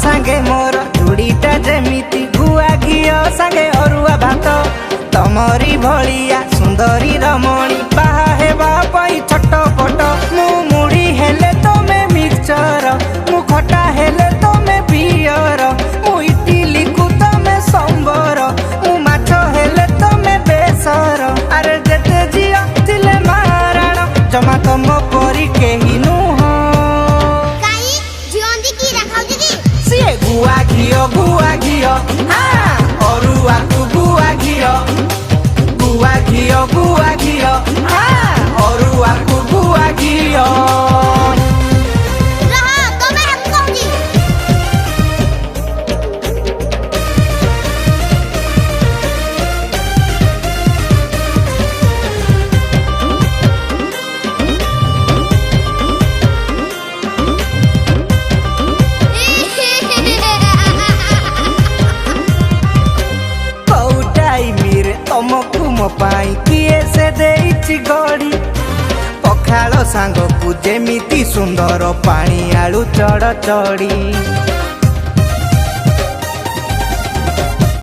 सांगे मोर चूड़ीटा जेमिति गुआ घियो सांगे अरुआ भात तमरी भलिया सुंदरी रमणी बाहा हेबा पई छटपट मु मुड़ी हेले तमे मिक्सचर मु खटा हेले तमे पियर मु इडली कु तमे संबर मु माछ हेले तमे बेसर अरे जेते जिया थिले माराण जमा तम परी केही नुह काई जियोंदी की रखाउजी की सिए गुआ घियो हाँ अरुआ कु गुआ घियो हाँ अरुआ कु गुआ घियो रहा तो मैं रखाउजी तमकु मो पाई किए से देइछि गड़ी पखाल सांग को जेमिति सुंदर पानी आलू चढ़ चढ़ी।